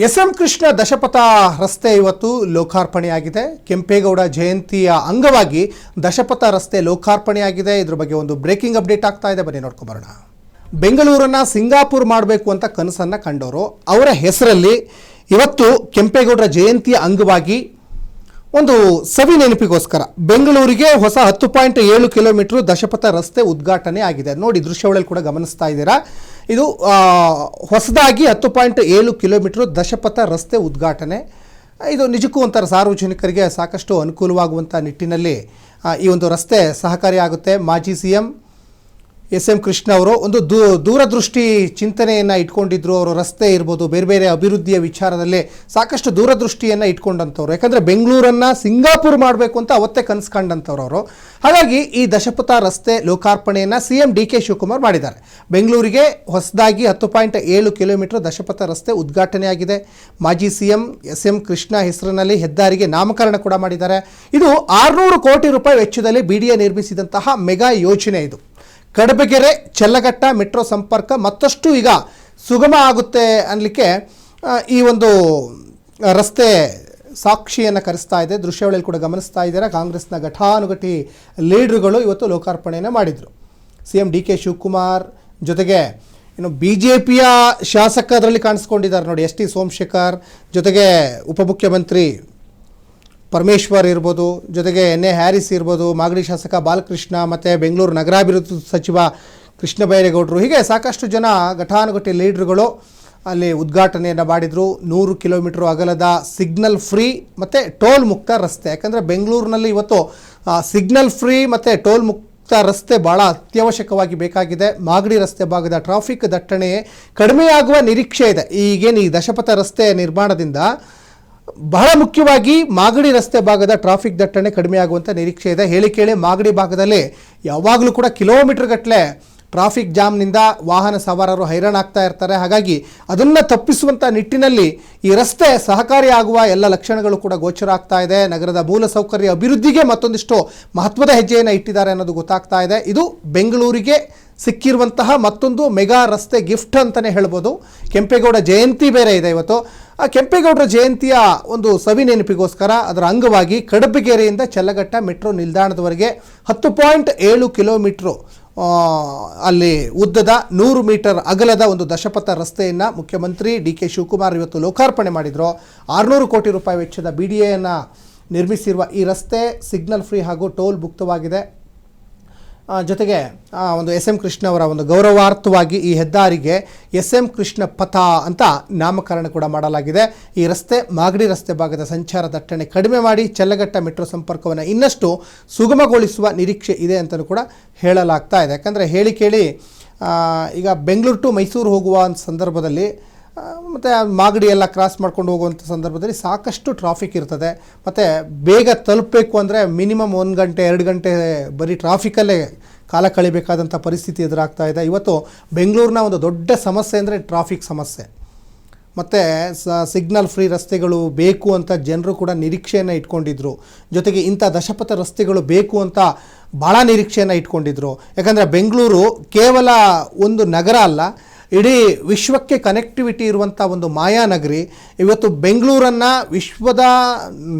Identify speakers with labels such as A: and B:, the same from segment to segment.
A: SM. Krishna ದಶಪಥ ರಸ್ತೆ ಇವತ್ತು ಲೋಕಾರ್ಪಣೆಯಾಗಿದೆ. ಕೆಂಪೇಗೌಡ ಜಯಂತಿಯ ಅಂಗವಾಗಿ ದಶಪಥ ರಸ್ತೆ ಲೋಕಾರ್ಪಣೆಯಾಗಿದೆ. ಇದ್ರ ಬಗ್ಗೆ ಒಂದು ಬ್ರೇಕಿಂಗ್ ಅಪ್ಡೇಟ್ ಆಗ್ತಾ ಇದೆ, ಬನ್ನಿ ನೋಡ್ಕೊಂಡು ಬರೋಣ. ಬೆಂಗಳೂರನ್ನು ಸಿಂಗಾಪುರ್ ಮಾಡಬೇಕು ಅಂತ ಕನಸನ್ನು ಕಂಡವರು ಅವರ ಹೆಸರಲ್ಲಿ ಇವತ್ತು ಕೆಂಪೇಗೌಡರ ಜಯಂತಿಯ ಅಂಗವಾಗಿ ಒಂದು ಸವಿ ನೆನಪಿಗೋಸ್ಕರ ಬೆಂಗಳೂರಿಗೆ ಹೊಸ 10.7 ಕಿಲೋಮೀಟರ್ ದಶಪಥ ರಸ್ತೆ ಉದ್ಘಾಟನೆ ಆಗಿದೆ. ನೋಡಿ, ದೃಶ್ಯಾವಳಿಯಲ್ಲಿ ಕೂಡ ಗಮನಿಸ್ತಾ ಇದ್ದೀರಾ. ಇದು ಹೊಸದಾಗಿ 10.7 ಕಿಲೋಮೀಟರ್ ದಶಪಥ ರಸ್ತೆ ಉದ್ಘಾಟನೆ. ಇದು ನಿಜಕ್ಕೂ ಒಂಥರ ಸಾರ್ವಜನಿಕರಿಗೆ ಸಾಕಷ್ಟು ಅನುಕೂಲವಾಗುವಂಥ ನಿಟ್ಟಿನಲ್ಲಿ ಈ ಒಂದು ರಸ್ತೆ ಸಹಕಾರಿಯಾಗುತ್ತೆ. ಮಾಜಿ ಸಿ.ಎಂ. ಎಸ್.ಎಂ. ಕೃಷ್ಣ ಅವರು ಒಂದು ದೂರದೃಷ್ಟಿ ಚಿಂತನೆಯನ್ನು ಇಟ್ಕೊಂಡಿದ್ರು. ಅವರು ರಸ್ತೆ ಇರ್ಬೋದು, ಬೇರೆ ಬೇರೆ ಅಭಿವೃದ್ಧಿಯ ವಿಚಾರದಲ್ಲಿ ಸಾಕಷ್ಟು ದೂರದೃಷ್ಟಿಯನ್ನು ಇಟ್ಕೊಂಡಂಥವ್ರು. ಯಾಕಂದರೆ ಬೆಂಗಳೂರನ್ನು ಸಿಂಗಾಪುರ್ ಮಾಡಬೇಕು ಅಂತ ಅವತ್ತೇ ಕನಸು ಕಂಡಂಥವ್ರು ಅವರು. ಹಾಗಾಗಿ ಈ ದಶಪಥ ರಸ್ತೆ ಲೋಕಾರ್ಪಣೆಯನ್ನು ಸಿ.ಎಂ. ಡಿ.ಕೆ. ಶಿವಕುಮಾರ್ ಮಾಡಿದ್ದಾರೆ. ಬೆಂಗಳೂರಿಗೆ ಹೊಸದಾಗಿ 10.7 ಕಿಲೋಮೀಟರ್ ದಶಪಥ ರಸ್ತೆ ಉದ್ಘಾಟನೆಯಾಗಿದೆ. ಮಾಜಿ ಸಿ.ಎಂ. ಎಸ್.ಎಂ. ಕೃಷ್ಣ ಹೆಸರಿನಲ್ಲಿ ಹೆದ್ದಾರಿಗೆ ನಾಮಕರಣ ಕೂಡ ಮಾಡಿದ್ದಾರೆ. ಇದು 600 ಕೋಟಿ ರೂಪಾಯಿ ವೆಚ್ಚದಲ್ಲಿ BDA ನಿರ್ಮಿಸಿದಂತಹ ಮೆಗಾ ಯೋಜನೆ. ಇದು ಕಡಬಗೆರೆ ಚಲ್ಲಘಟ್ಟ ಮೆಟ್ರೋ ಸಂಪರ್ಕ ಮತ್ತಷ್ಟು ಈಗ ಸುಗಮ ಆಗುತ್ತೆ ಅನ್ನಲಿಕ್ಕೆ ಈ ಒಂದು ರಸ್ತೆ ಸಾಕ್ಷಿಯನ್ನು ಕರೆಸ್ತಾ ಇದೆ. ದೃಶ್ಯಾವಳಿಯಲ್ಲಿ ಕೂಡ ಗಮನಿಸ್ತಾ ಇದ್ದಾರೆ. ಕಾಂಗ್ರೆಸ್ನ ಘಟಾನುಘಟಿ ಲೀಡರ್ಗಳು ಇವತ್ತು ಲೋಕಾರ್ಪಣೆಯನ್ನು ಮಾಡಿದರು. ಸಿ.ಎಂ. ಡಿ.ಕೆ. ಶಿವಕುಮಾರ್ ಜೊತೆಗೆ ಇನ್ನು BJPಯ ಶಾಸಕ ಅದರಲ್ಲಿ ಕಾಣಿಸ್ಕೊಂಡಿದ್ದಾರೆ. ನೋಡಿ, S.T. ಸೋಮಶೇಖರ್ ಜೊತೆಗೆ ಉಪಮುಖ್ಯಮಂತ್ರಿ ಪರಮೇಶ್ವರ್ ಇರ್ಬೋದು, ಜೊತೆಗೆ N.A. ಹ್ಯಾರಿಸ್ ಇರ್ಬೋದು, ಮಾಗಡಿ ಶಾಸಕ ಬಾಲಕೃಷ್ಣ ಮತ್ತು ಬೆಂಗಳೂರು ನಗರಾಭಿವೃದ್ಧಿ ಸಚಿವ ಕೃಷ್ಣ ಬೈರೇಗೌಡರು, ಹೀಗೆ ಸಾಕಷ್ಟು ಜನ ಘಟಾನುಘಟಿ ಲೀಡ್ರುಗಳು ಅಲ್ಲಿ ಉದ್ಘಾಟನೆಯನ್ನು ಮಾಡಿದರು. 100 ಕಿಲೋಮೀಟರ್ ಅಗಲದ ಸಿಗ್ನಲ್ ಫ್ರೀ ಮತ್ತು ಟೋಲ್ ಮುಕ್ತ ರಸ್ತೆ. ಯಾಕಂದರೆ ಬೆಂಗಳೂರಿನಲ್ಲಿ ಇವತ್ತು ಸಿಗ್ನಲ್ ಫ್ರೀ ಮತ್ತು ಟೋಲ್ ಮುಕ್ತ ರಸ್ತೆ ಭಾಳ ಅತ್ಯವಶ್ಯಕವಾಗಿ ಬೇಕಾಗಿದೆ. ಮಾಗಡಿ ರಸ್ತೆ ಭಾಗದ ಟ್ರಾಫಿಕ್ ದಟ್ಟಣೆ ಕಡಿಮೆಯಾಗುವ ನಿರೀಕ್ಷೆ ಇದೆ. ಈಗೇನು ಈ ದಶಪಥ ರಸ್ತೆ ನಿರ್ಮಾಣದಿಂದ ಬಹಳ ಮುಖ್ಯವಾಗಿ ಮಾಗಡಿ ರಸ್ತೆ ಭಾಗದ ಟ್ರಾಫಿಕ್ ದಟ್ಟಣೆ ಕಡಿಮೆಯಾಗುವಂಥ ನಿರೀಕ್ಷೆ ಇದೆ. ಹೇಳಿ ಕೇಳಿ ಮಾಗಡಿ ಭಾಗದಲ್ಲಿ ಯಾವಾಗಲೂ ಕೂಡ ಕಿಲೋಮೀಟರ್ ಗಟ್ಟಲೆ ಟ್ರಾಫಿಕ್ ಜಾಮ್ನಿಂದ ವಾಹನ ಸವಾರರು ಹೈರಾಣಾಗ್ತಾ ಇರ್ತಾರೆ. ಹಾಗಾಗಿ ಅದನ್ನು ತಪ್ಪಿಸುವಂಥ ನಿಟ್ಟಿನಲ್ಲಿ ಈ ರಸ್ತೆ ಸಹಕಾರಿಯಾಗುವ ಎಲ್ಲ ಲಕ್ಷಣಗಳು ಕೂಡ ಗೋಚರ ಆಗ್ತಾ ಇದೆ. ನಗರದ ಮೂಲಸೌಕರ್ಯ ಅಭಿವೃದ್ಧಿಗೆ ಮತ್ತೊಂದಿಷ್ಟು ಮಹತ್ವದ ಹೆಜ್ಜೆಯನ್ನು ಇಟ್ಟಿದ್ದಾರೆ ಅನ್ನೋದು ಗೊತ್ತಾಗ್ತಾ ಇದೆ. ಇದು ಬೆಂಗಳೂರಿಗೆ ಸಿಕ್ಕಿರುವಂತಹ ಮತ್ತೊಂದು ಮೆಗಾ ರಸ್ತೆ ಗಿಫ್ಟ್ ಅಂತಲೇ ಹೇಳ್ಬೋದು. ಕೆಂಪೇಗೌಡ ಜಯಂತಿ ಬೇರೆ ಇದೆ ಇವತ್ತು. ಆ ಕೆಂಪೇಗೌಡರ ಜಯಂತಿಯ ಒಂದು ಸವಿ ನೆನಪಿಗೋಸ್ಕರ ಅದರ ಅಂಗವಾಗಿ ಕಡಬಗೆರೆಯಿಂದ ಚಲ್ಲಘಟ್ಟ ಮೆಟ್ರೋ ನಿಲ್ದಾಣದವರೆಗೆ 10.7 ಕಿಲೋಮೀಟ್ರು ಅಲ್ಲಿ ಉದ್ದದ 100 ಮೀಟರ್ ಅಗಲದ ಒಂದು ದಶಪಥ ರಸ್ತೆಯನ್ನು ಮುಖ್ಯಮಂತ್ರಿ ಡಿ.ಕೆ. ಶಿವಕುಮಾರ್ ಇವತ್ತು ಲೋಕಾರ್ಪಣೆ ಮಾಡಿದರು. 600 ಕೋಟಿ ರೂಪಾಯಿ ವೆಚ್ಚದ BDAಯನ್ನು ನಿರ್ಮಿಸಿರುವ ಈ ರಸ್ತೆ ಸಿಗ್ನಲ್ ಫ್ರೀ ಹಾಗೂ ಟೋಲ್ ಮುಕ್ತವಾಗಿದೆ. ಜೊತೆಗೆ ಒಂದು S.M. ಕೃಷ್ಣ ಅವರ ಒಂದು ಗೌರವಾರ್ಥವಾಗಿ ಈ ಹೆದ್ದಾರಿಗೆ S.M. ಕೃಷ್ಣ ಪಥ ಅಂತ ನಾಮಕರಣ ಕೂಡ ಮಾಡಲಾಗಿದೆ. ಈ ರಸ್ತೆ ಮಾಗಡಿ ರಸ್ತೆ ಭಾಗದ ಸಂಚಾರ ದಟ್ಟಣೆ ಕಡಿಮೆ ಮಾಡಿ ಚಲ್ಲಘಟ್ಟ ಮೆಟ್ರೋ ಸಂಪರ್ಕವನ್ನು ಇನ್ನಷ್ಟು ಸುಗಮಗೊಳಿಸುವ ನಿರೀಕ್ಷೆ ಇದೆ ಅಂತಲೂ ಕೂಡ ಹೇಳಲಾಗ್ತಾ ಇದೆ. ಯಾಕಂದರೆ ಹೇಳಿ ಕೇಳಿ ಈಗ ಬೆಂಗಳೂರು ಟು ಮೈಸೂರು ಹೋಗುವ ಸಂದರ್ಭದಲ್ಲಿ ಮತ್ತು ಮಾಗಡಿ ಎಲ್ಲ ಕ್ರಾಸ್ ಮಾಡ್ಕೊಂಡು ಹೋಗುವಂಥ ಸಂದರ್ಭದಲ್ಲಿ ಸಾಕಷ್ಟು ಟ್ರಾಫಿಕ್ ಇರ್ತದೆ. ಮತ್ತು ಬೇಗ ತಲುಪಬೇಕು ಅಂದರೆ ಮಿನಿಮಮ್ 1 ಗಂಟೆ 2 ಗಂಟೆ ಬರೀ ಟ್ರಾಫಿಕಲ್ಲೇ ಕಾಲ ಕಳಿಬೇಕಾದಂಥ ಪರಿಸ್ಥಿತಿ ಎದುರಾಗ್ತಾ ಇದೆ. ಇವತ್ತು ಬೆಂಗಳೂರಿನ ಒಂದು ದೊಡ್ಡ ಸಮಸ್ಯೆ ಅಂದರೆ ಟ್ರಾಫಿಕ್ ಸಮಸ್ಯೆ. ಮತ್ತು ಸಿಗ್ನಲ್ ಫ್ರೀ ರಸ್ತೆಗಳು ಬೇಕು ಅಂತ ಜನರು ಕೂಡ ನಿರೀಕ್ಷೆಯನ್ನು ಇಟ್ಕೊಂಡಿದ್ರು. ಜೊತೆಗೆ ಇಂಥ ದಶಪಥ ರಸ್ತೆಗಳು ಬೇಕು ಅಂತ ಭಾಳ ನಿರೀಕ್ಷೆಯನ್ನು ಇಟ್ಕೊಂಡಿದ್ರು. ಯಾಕಂದರೆ ಬೆಂಗಳೂರು ಕೇವಲ ಒಂದು ನಗರ ಅಲ್ಲ, ಇಡೀ ವಿಶ್ವಕ್ಕೆ ಕನೆಕ್ಟಿವಿಟಿ ಇರುವಂಥ ಒಂದು ಮಾಯಾನಗರಿ. ಇವತ್ತು ಬೆಂಗಳೂರನ್ನು ವಿಶ್ವದ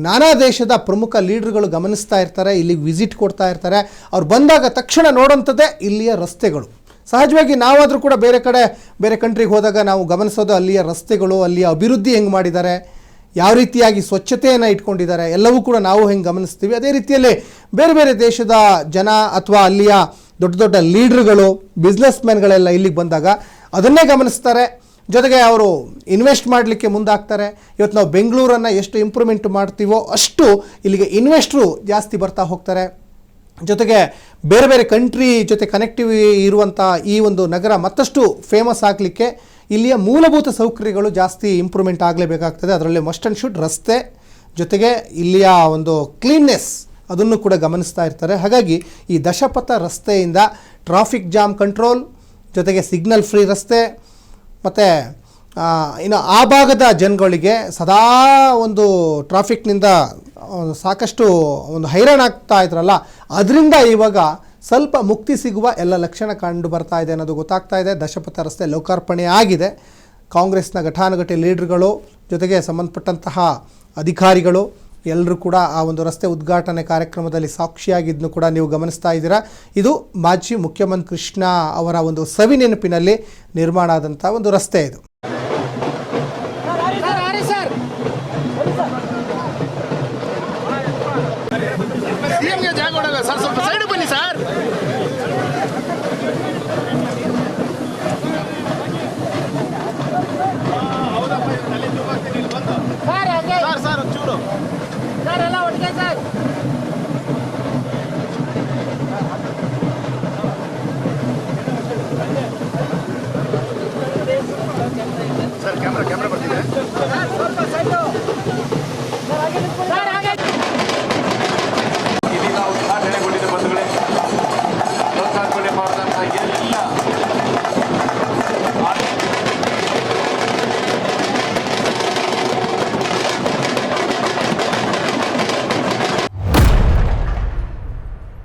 A: ನಾನಾ ದೇಶದ ಪ್ರಮುಖ ಲೀಡರ್ಗಳು ಗಮನಿಸ್ತಾ ಇರ್ತಾರೆ, ಇಲ್ಲಿಗೆ ವಿಸಿಟ್ ಕೊಡ್ತಾ ಇರ್ತಾರೆ. ಅವ್ರು ಬಂದಾಗ ತಕ್ಷಣ ನೋಡೋಂಥದ್ದೇ ಇಲ್ಲಿಯ ರಸ್ತೆಗಳು. ಸಹಜವಾಗಿ ನಾವಾದರೂ ಕೂಡ ಬೇರೆ ಕಂಟ್ರಿಗೆ ಹೋದಾಗ ನಾವು ಗಮನಿಸೋದು ಅಲ್ಲಿಯ ರಸ್ತೆಗಳು, ಅಲ್ಲಿಯ ಅಭಿವೃದ್ಧಿ ಹೆಂಗೆ ಮಾಡಿದ್ದಾರೆ, ಯಾವ ರೀತಿಯಾಗಿ ಸ್ವಚ್ಛತೆಯನ್ನು ಇಟ್ಕೊಂಡಿದ್ದಾರೆ, ಎಲ್ಲವೂ ಕೂಡ ನಾವು ಹೆಂಗೆ ಗಮನಿಸ್ತೀವಿ. ಅದೇ ರೀತಿಯಲ್ಲೇ ಬೇರೆ ಬೇರೆ ದೇಶದ ಜನ ಅಥವಾ ಅಲ್ಲಿಯ ದೊಡ್ಡ ದೊಡ್ಡ ಲೀಡ್ರುಗಳು, ಬಿಸ್ನೆಸ್ ಮ್ಯಾನ್ಗಳೆಲ್ಲ ಇಲ್ಲಿಗೆ ಬಂದಾಗ ಅದನ್ನೇ ಗಮನಿಸ್ತಾರೆ. ಜೊತೆಗೆ ಅವರು ಇನ್ವೆಸ್ಟ್ ಮಾಡಲಿಕ್ಕೆ ಮುಂದಾಗ್ತಾರೆ. ಇವತ್ತು ನಾವು ಬೆಂಗಳೂರನ್ನು ಎಷ್ಟು ಇಂಪ್ರೂವ್ಮೆಂಟ್ ಮಾಡ್ತೀವೋ ಅಷ್ಟು ಇಲ್ಲಿಗೆ ಇನ್ವೆಸ್ಟ್ರು ಜಾಸ್ತಿ ಬರ್ತಾ ಹೋಗ್ತಾರೆ. ಜೊತೆಗೆ ಬೇರೆ ಬೇರೆ ಕಂಟ್ರಿ ಜೊತೆ ಕನೆಕ್ಟಿವಿ ಇರುವಂಥ ಈ ಒಂದು ನಗರ ಮತ್ತಷ್ಟು ಫೇಮಸ್ ಆಗಲಿಕ್ಕೆ ಇಲ್ಲಿಯ ಮೂಲಭೂತ ಸೌಕರ್ಯಗಳು ಜಾಸ್ತಿ ಇಂಪ್ರೂವ್ಮೆಂಟ್ ಆಗಲೇಬೇಕಾಗ್ತದೆ. ಅದರಲ್ಲಿ ಮಸ್ಟ್ ಆ್ಯಂಡ್ ಶುಡ್ ರಸ್ತೆ ಜೊತೆಗೆ ಇಲ್ಲಿಯ ಒಂದು ಕ್ಲೀನ್ನೆಸ್ ಅದನ್ನು ಕೂಡ ಗಮನಿಸ್ತಾ ಇರ್ತಾರೆ. ಹಾಗಾಗಿ ಈ ದಶಪಥ ರಸ್ತೆಯಿಂದ ಟ್ರಾಫಿಕ್ ಜಾಮ್ ಕಂಟ್ರೋಲ್ ಜೊತೆಗೆ ಸಿಗ್ನಲ್ ಫ್ರೀ ರಸ್ತೆ ಮತ್ತು ಇನ್ನು ಆ ಭಾಗದ ಜನಗಳಿಗೆ ಸದಾ ಒಂದು ಟ್ರಾಫಿಕ್ನಿಂದ ಸಾಕಷ್ಟು ಒಂದು ಹೈರಾಣಾಗ್ತಾ ಇದ್ರಲ್ಲ, ಅದರಿಂದ ಇವಾಗ ಸ್ವಲ್ಪ ಮುಕ್ತಿ ಸಿಗುವ ಎಲ್ಲ ಲಕ್ಷಣ ಕಂಡು ಬರ್ತಾ ಇದೆ ಅನ್ನೋದು ಗೊತ್ತಾಗ್ತಾ ಇದೆ. ದಶಪಥ ರಸ್ತೆ ಲೋಕಾರ್ಪಣೆ ಆಗಿದೆ. ಕಾಂಗ್ರೆಸ್ನ ಘಟಾನುಘಟಿ ಲೀಡರ್ಗಳು ಜೊತೆಗೆ ಸಂಬಂಧಪಟ್ಟಂತಹ ಅಧಿಕಾರಿಗಳು ಎಲ್ಲರೂ ಕೂಡ ಆ ಒಂದು ರಸ್ತೆ ಉದ್ಘಾಟನೆ ಕಾರ್ಯಕ್ರಮದಲ್ಲಿ ಸಾಕ್ಷಿಯಾಗಿದ್ದನ್ನು ಕೂಡ ನೀವು ಗಮನಿಸ್ತಾ ಇದ್ದೀರಾ. ಇದು ಮಾಜಿ ಮುಖ್ಯಮಂತ್ರಿ ಕೃಷ್ಣ ಅವರ ಒಂದು ಸವಿ ನೆನಪಿನಲ್ಲಿ ನಿರ್ಮಾಣ ಆದಂಥ ಒಂದು ರಸ್ತೆ ಇದು.